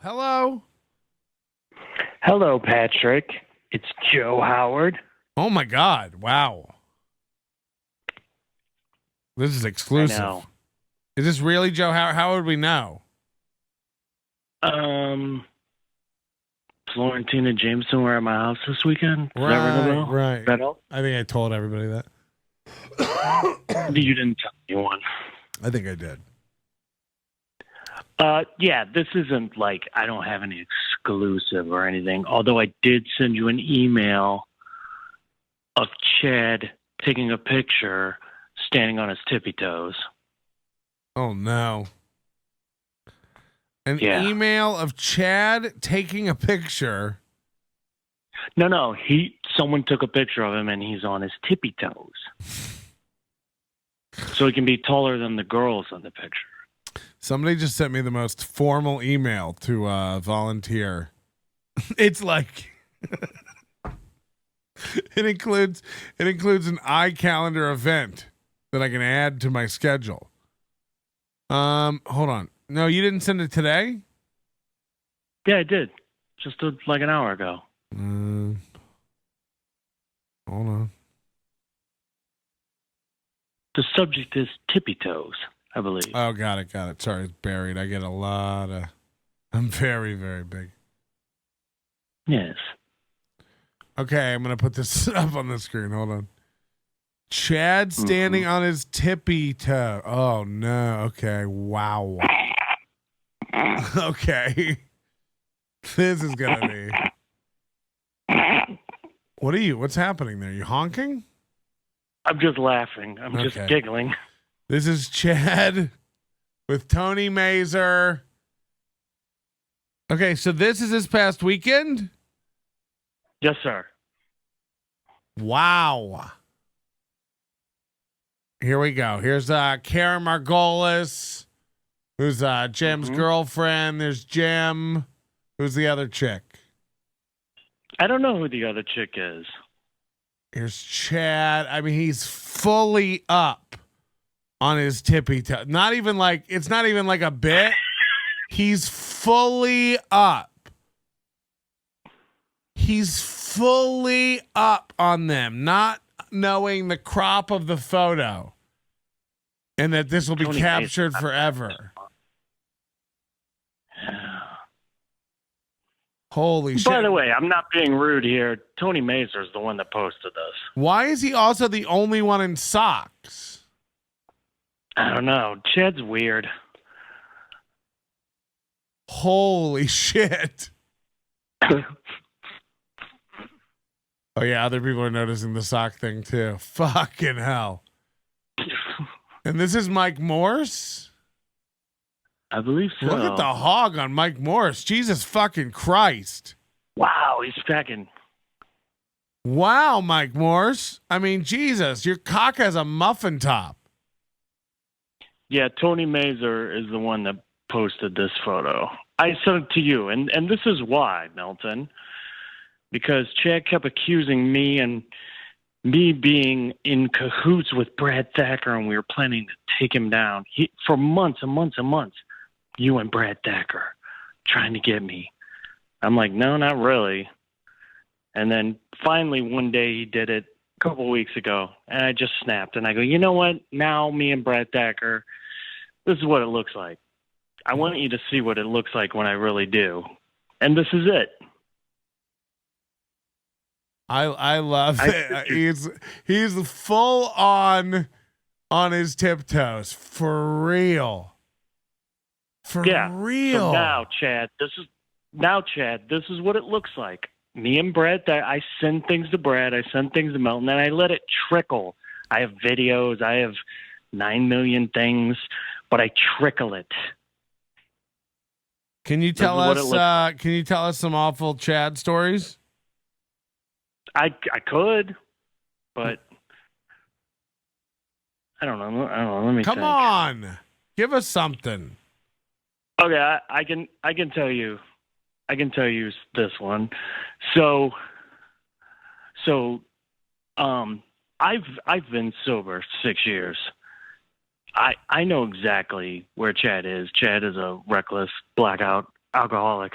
Hello. Hello, Patrick. It's Joe Howard. Oh my God! Wow. This is exclusive. I know. Is this really Joe? How would we know? Florentina Jameson were at my house this weekend. Does that ring a bell? Right. That all? I think I told everybody that. You didn't tell anyone. I think I did. Yeah, this isn't like I don't have any exclusive or anything, although I did send you an email of Chad taking a picture standing on his tippy toes. Oh no. An Yeah. email of Chad taking a picture. No, someone took a picture of him and he's on his tippy toes. So he can be taller than the girls in the picture. Somebody just sent me the most formal email to volunteer. It's like it includes an iCalendar event that I can add to my schedule. Hold on. No, you didn't send it today? Yeah, I did. Just like an hour ago. Hold on. The subject is tippy toes, I believe. Oh, got it. Sorry, it's buried. I get a lot of. I'm very, very big. Yes. Okay, I'm gonna put this up on the screen. Hold on. Chad standing on his tippy toe. Oh no. Okay. Wow. Okay. This is gonna be. What's happening there? You honking? I'm just laughing. I'm just giggling. This is Chad with Tony Mazer. Okay, so this is this past weekend? Yes, sir. Wow. Here we go. Here's Karen Margolis, who's Jim's girlfriend. There's Jim. Who's the other chick? I don't know who the other chick is. Here's Chad. I mean, he's fully up on his tippy toe. It's not even like a bit. He's fully up. He's fully up on them, not knowing the crop of the photo and that this will be captured forever. Holy shit. By the way, I'm not being rude here. Tony Mazer's the one that posted this. Why is he also the only one in socks? I don't know. Chad's weird. Holy shit. Oh yeah, other people are noticing the sock thing too. Fucking hell. And this is Mike Morse? I believe so. Look at the hog on Mike Morse. Jesus fucking Christ. Wow, he's packing. Wow, Mike Morse. I mean, Jesus, your cock has a muffin top. Yeah, Tony Mazer is the one that posted this photo. I sent it to you, and this is why, Melton. Because Chad kept accusing me and me being in cahoots with Brad Thacker, and we were planning to take him down. For months and months and months, you and Brad Thacker trying to get me. I'm like, no, not really. And then finally one day he did it a couple of weeks ago, and I just snapped. And I go, you know what? Now me and Brad Thacker, this is what it looks like. I want you to see what it looks like when I really do. And this is it. I love it. He's full on his tiptoes for real. For real. So now, Chad, this is what it looks like. Me and Brad, I send things to Brad, I send things to Melton, and I let it trickle. I have videos, I have 9 million things, but I trickle it. Can you tell us? Can you tell us some awful Chad stories? I could, but I don't know. Let me Come think. on, give us something. Okay, I can tell you. I can tell you this one. So, I've been sober 6 years. I know exactly where Chad is. Chad is a reckless, blackout alcoholic.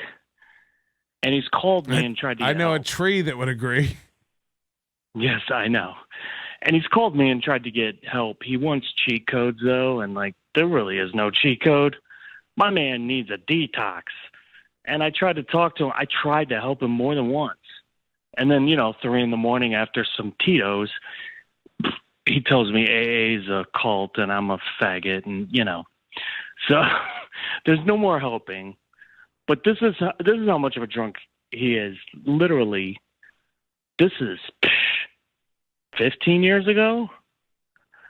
And he's called me and tried to get I know help. a tree that would agree. Yes, I know. And he's called me and tried to get help. He wants cheat codes, though, and, like, there really is no cheat code. My man needs a detox. And I tried to talk to him. I tried to help him more than once. And then, 3 a.m. after some Tito's, he tells me AA is a cult and I'm a faggot, and, So there's no more helping. But this is how much of a drunk he is. Literally, this is 15 years ago.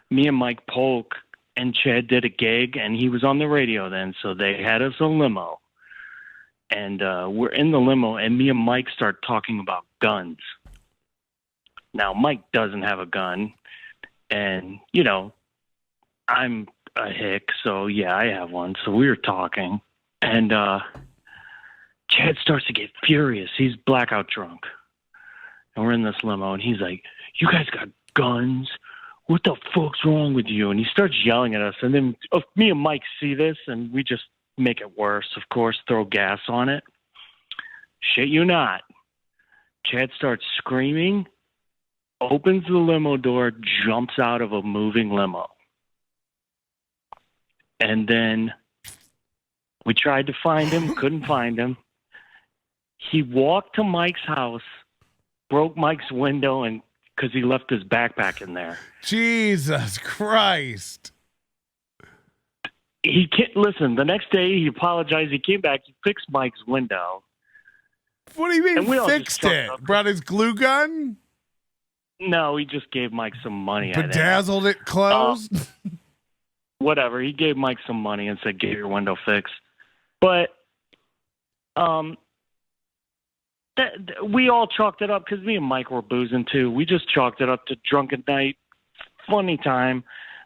Me and Mike Polk and Chad did a gig, and he was on the radio then, so they had us a limo. And we're in the limo, and me and Mike start talking about guns. Now, Mike doesn't have a gun, and, I'm a hick, so, yeah, I have one. So we were talking, and Chad starts to get furious. He's blackout drunk. And we're in this limo, and he's like, "You guys got guns? What the fuck's wrong with you?" And he starts yelling at us. And then me and Mike see this, and we just make it worse, of course, throw gas on it. Shit you not. Chad starts screaming, opens the limo door, jumps out of a moving limo. And then we tried to find him, couldn't find him. He walked to Mike's house, broke Mike's window, and because he left his backpack in there. Jesus Christ. He can't listen. The next day, he apologized. He came back. He fixed Mike's window. What do you mean And we all just fixed chucked it? up. Brought his glue gun? No, he just gave Mike some money. Bedazzled it closed? Whatever. He gave Mike some money and said, "Get your window fixed." But we all chalked it up because me and Mike were boozing too. We just chalked it up to drunken night, funny time.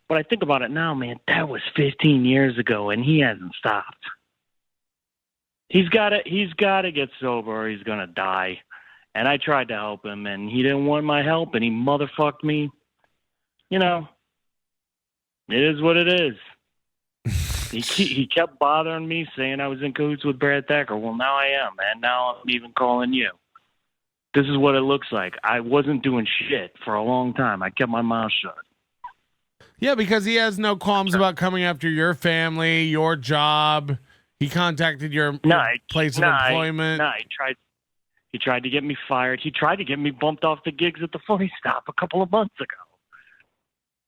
But I think about it now, man, that was 15 years ago, and he hasn't stopped. He's got to get sober or he's going to die. And I tried to help him, and he didn't want my help, and he motherfucked me. It is what it is. He kept bothering me, saying I was in cahoots with Brad Thacker. Well, now I am, and now I'm even calling you. This is what it looks like. I wasn't doing shit for a long time. I kept my mouth shut. Yeah, because he has no qualms about coming after your family, your job. He contacted your place of employment. He tried to get me fired. He tried to get me bumped off the gigs at the Funny Stop a couple of months ago.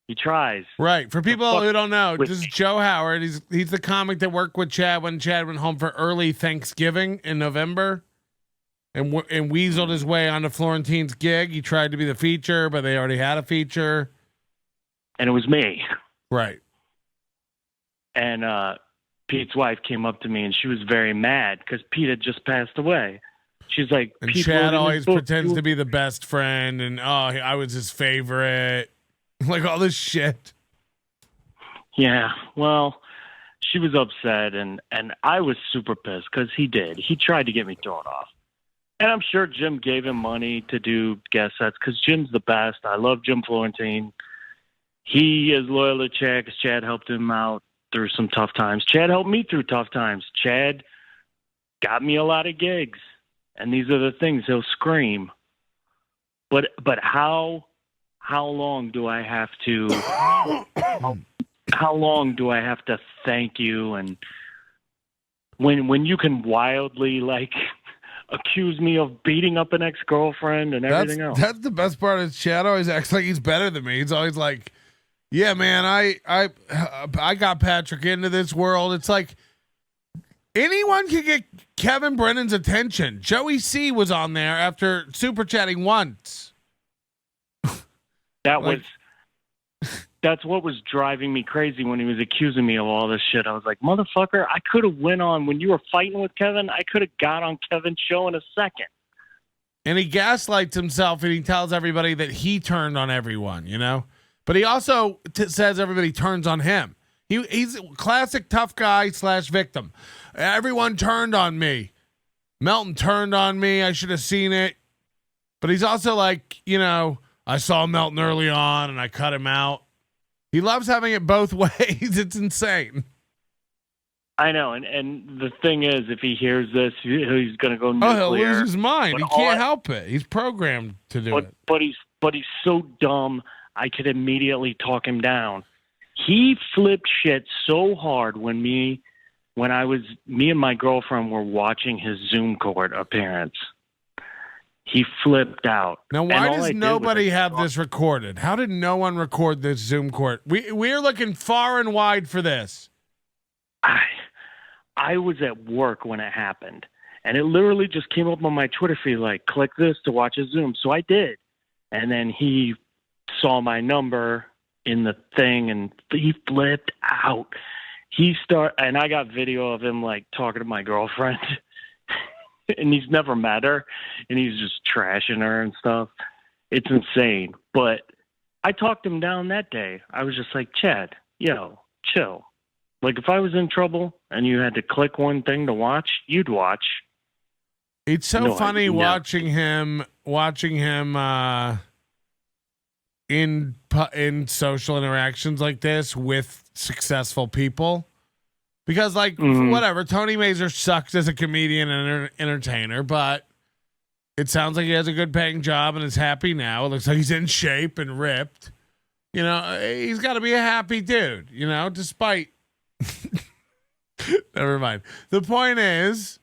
He tries. Right. For people who don't know, this is Joe Howard. He's the comic that worked with Chad when Chad went home for early Thanksgiving in November and weaseled his way onto Florentine's gig. He tried to be the feature, but they already had a feature. And it was me. Right. And Pete's wife came up to me, and she was very mad because Pete had just passed away. She's like, and Chad always pretends to be the best friend, and I was his favorite. Like all this shit. Yeah, well, she was upset, and I was super pissed because he tried to get me thrown off. And I'm sure Jim gave him money to do guest sets because Jim's the best. I love Jim Florentine. He is loyal to Chad because Chad helped him out through some tough times. Chad helped me through tough times. Chad got me a lot of gigs, and these are the things he'll scream. But how long do I have to? How long do I have to thank you? And when you can wildly accuse me of beating up an ex-girlfriend and everything else. That's the best part. Is Chad always acts like he's better than me. He's always like, "Yeah, man, I got Patrick into this world." It's like anyone can get Kevin Brennan's attention. Joey C was on there after super chatting once. That's what was driving me crazy when he was accusing me of all this shit. I was like, motherfucker, I could have went on when you were fighting with Kevin. I could have got on Kevin's show in a second. And he gaslights himself, and he tells everybody that he turned on everyone, But he also says everybody turns on him. He's a classic tough guy / victim. Everyone turned on me. Melton turned on me. I should have seen it. But he's also like, I saw Melton early on and I cut him out. He loves having it both ways. It's insane. I know, and the thing is, if he hears this, he's going to go nuclear. Oh, he'll lose his mind. But He can't help it. He's programmed to do it. But he's so dumb. I could immediately talk him down. He flipped shit so hard when me and my girlfriend were watching his Zoom court appearance. He flipped out. Now, why does nobody have this recorded? How did no one record this Zoom court? We're looking far and wide for this. I was at work when it happened, and it literally just came up on my Twitter feed, like, click this to watch a Zoom. So I did. And then he saw my number in the thing, and he flipped out. And I got video of him, like, talking to my girlfriend, and he's never met her, and he's just trashing her and stuff. It's insane. But I talked him down that day. I was just like, Chad, chill. Like, if I was in trouble and you had to click one thing to watch, you'd watch. It's so funny watching him in social interactions like this with successful people, because whatever, Tony Mazur sucks as a comedian and entertainer, but it sounds like he has a good paying job and is happy now. It looks like he's in shape and ripped. He's got to be a happy dude, despite. Never mind. The point is,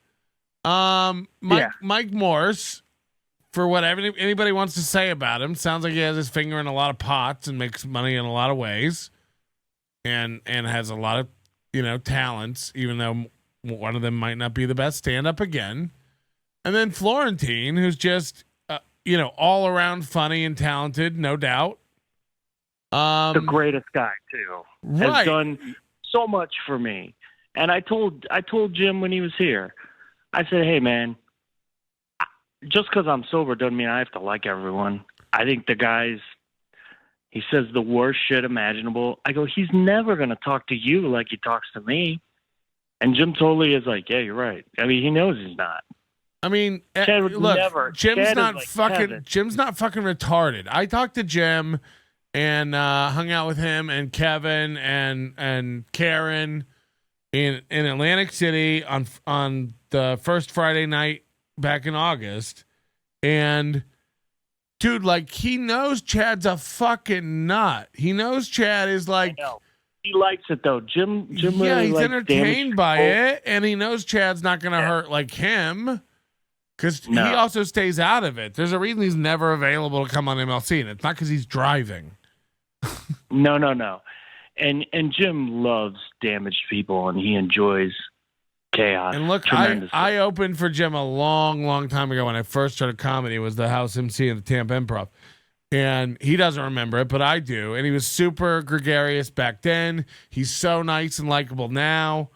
Mike Morse, for whatever anybody wants to say about him, sounds like he has his finger in a lot of pots and makes money in a lot of ways, and has a lot of talents, even though one of them might not be the best stand-up again. And then Florentine, who's just all around funny and talented, no doubt. The greatest guy too. Right. Has done so much for me. And I told Jim when he was here, I said, hey, man, just because I'm sober doesn't mean I have to like everyone. I think the guy's, he says the worst shit imaginable. I go, he's never going to talk to you like he talks to me. And Jim totally is like, yeah, you're right. I mean, he knows he's not. I mean, look, Jim's not fucking retarded. I talked to Jim and hung out with him and Kevin and Karen in Atlantic City on the first Friday night back in August. And dude, like, he knows Chad's a fucking nut. He knows Chad is like, he likes it though. Jim yeah, he's entertained by it, and he knows Chad's not gonna hurt like him. Because he also stays out of it. There's a reason he's never available to come on MLC, and it's not because he's driving. No. And Jim loves damaged people, and he enjoys chaos. And look, I opened for Jim a long, long time ago when I first started comedy. It was the house MC in the Tampa Improv. And he doesn't remember it, but I do. And he was super gregarious back then. He's so nice and likable now.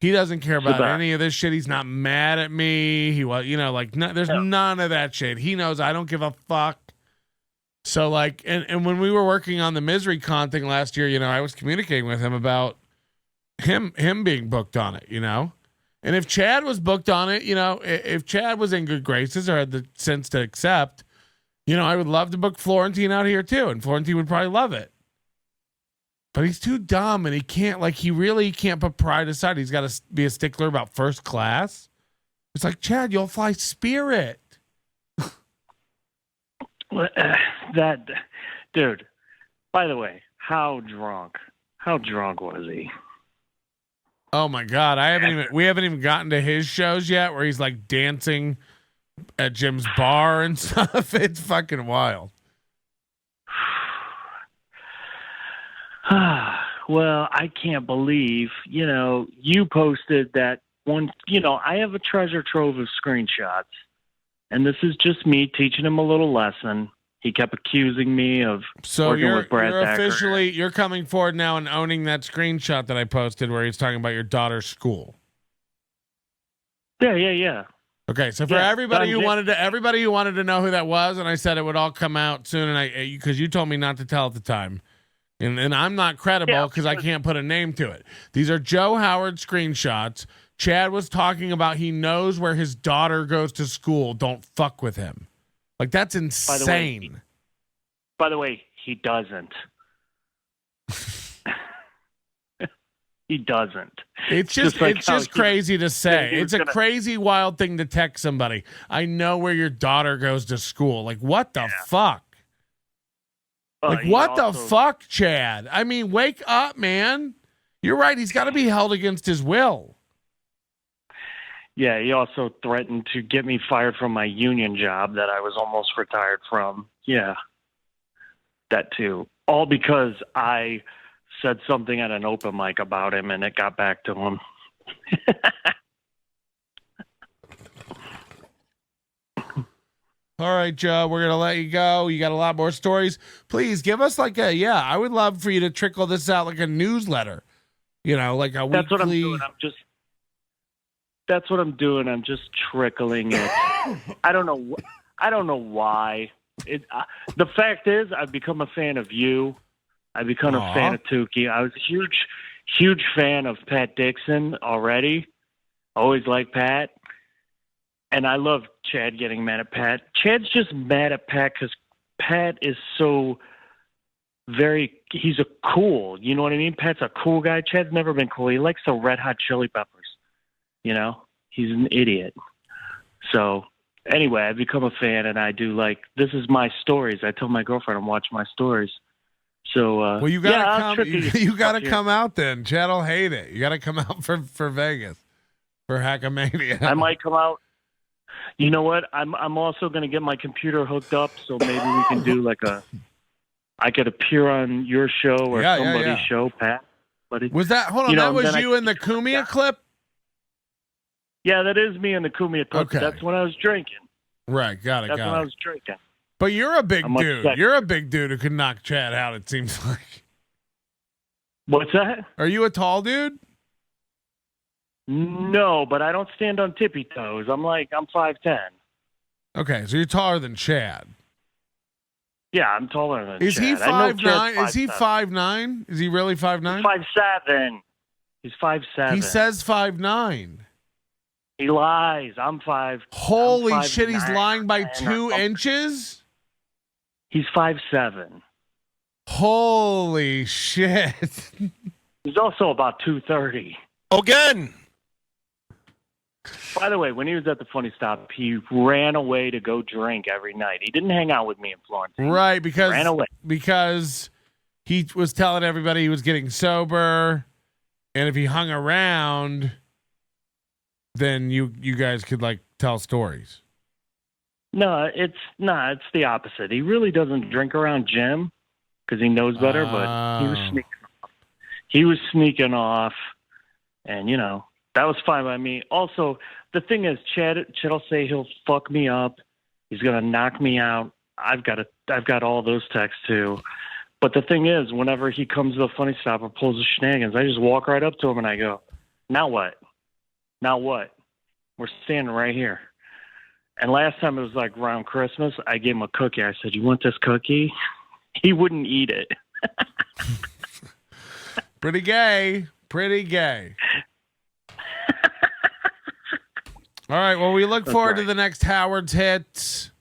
He doesn't care about any of this shit. He's not mad at me. He was, there's none of that shit. He knows I don't give a fuck. So and when we were working on the Misery Con thing last year, I was communicating with him about him being booked on it, And if Chad was booked on it, if Chad was in good graces or had the sense to accept, I would love to book Florentine out here too. And Florentine would probably love it. But he's too dumb, and he really can't put pride aside. He's got to be a stickler about first class. It's like, Chad, you'll fly Spirit. Dude, by the way, how drunk was he? Oh my God. We haven't even gotten to his shows yet where he's like dancing at Jim's bar and stuff. It's fucking wild. Well, I can't believe, you posted that one, I have a treasure trove of screenshots, and this is just me teaching him a little lesson. He kept accusing me of working with Brad Thacker. You're coming forward now and owning that screenshot that I posted where he's talking about your daughter's school. Yeah. Okay, so for everybody who wanted to know who that was, and I said it would all come out soon, and because you told me not to tell at the time. And I'm not credible because I can't put a name to it. These are Joe Howard screenshots. Chad was talking about he knows where his daughter goes to school. Don't fuck with him. Like, that's insane. By the way, he doesn't. He doesn't. It's just like it's how just crazy to say. he It's was a crazy, wild thing to text somebody. I know where your daughter goes to school. Like, what the fuck? Like, he what the also- fuck, Chad? I mean, wake up, man. You're right. He's got to be held against his will. Yeah, he also threatened to get me fired from my union job that I was almost retired from. Yeah, that too. All because I said something at an open mic about him, and it got back to him. All right, Joe, we're going to let you go. You got a lot more stories. Please give us like I would love for you to trickle this out like a newsletter, like a That's weekly. what I'm doing. That's what I'm doing. I'm just trickling it. I don't know. I don't know why. The fact is, I've become a fan of you. I've become a fan of Tukey. I was a huge fan of Pat Dixon already. Always liked Pat. And I love Chad getting mad at Pat. Chad's just mad at Pat because Pat is so he's a cool, you know what I mean? Pat's a cool guy. Chad's never been cool. He likes the Red Hot Chili Peppers. He's an idiot. So anyway, I've become a fan, and I do this is my stories. I tell my girlfriend I'm watching my stories. So well, you gotta come. You gotta come out then. Chad will hate it. You gotta come out for Vegas for Hackamania. I might come out. You know what? I'm also going to get my computer hooked up, so maybe we can do I could appear on your show or somebody's show, Pat. But was that? Hold on, that was you in the Kumia clip. Yeah, that is me in the Kumia clip. Okay. That's when I was drinking. Right, got it. That's when I was drinking. But you're a big dude. Upset. You're a big dude who could knock Chad out, it seems like. What's that? Are you a tall dude? No, but I don't stand on tippy toes. I'm 5'10". Okay, so you're taller than Chad. Yeah, I'm taller than Is Chad. he 5'9"? Is he 5'9"? Is he really 5'9"? 5'7". He's 5'7". He says 5'9". He lies. I'm 5. Holy I'm shit, he's 5'9" lying by 2 inches? He's 5'7". Holy shit. He's also about 230. Again. By the way, when he was at the Funny Stop, he ran away to go drink every night. He didn't hang out with me in Florence. Right, He ran away. because he was telling everybody he was getting sober, and if he hung around, then you guys could tell stories. No, it's the opposite. He really doesn't drink around Jim because he knows better, but he was sneaking off. He was sneaking off, and that was fine by me. Also, the thing is, Chad will say he'll fuck me up. He's gonna knock me out. I've got all those texts too. But the thing is, whenever he comes to the Funny Stop or pulls the shenanigans, I just walk right up to him and I go, "Now what? Now what? We're standing right here." And last time it was around Christmas, I gave him a cookie. I said, "You want this cookie?" He wouldn't eat it. Pretty gay. Pretty gay. All right. Well, we look forward to the next Howard's Hits.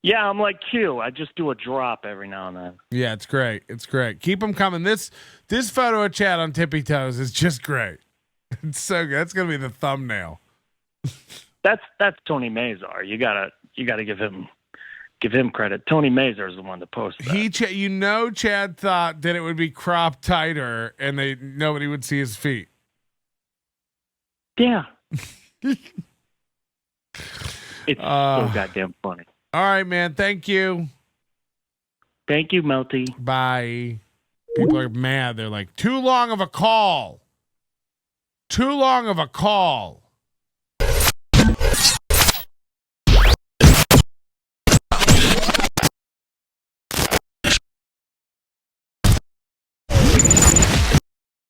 Yeah, I'm like Q. I just do a drop every now and then. Yeah, it's great. It's great. Keep them coming. This photo of Chad on tippy toes is just great. It's so good. That's gonna be the thumbnail. That's Tony Mazar. You gotta give him credit. Tony Mazar is the one that posted that. Chad thought that it would be cropped tighter and nobody would see his feet. Yeah. It's so goddamn funny. All right, man. Thank you. Thank you, Melty. Bye. People are mad. They're like, too long of a call. Too long of a call.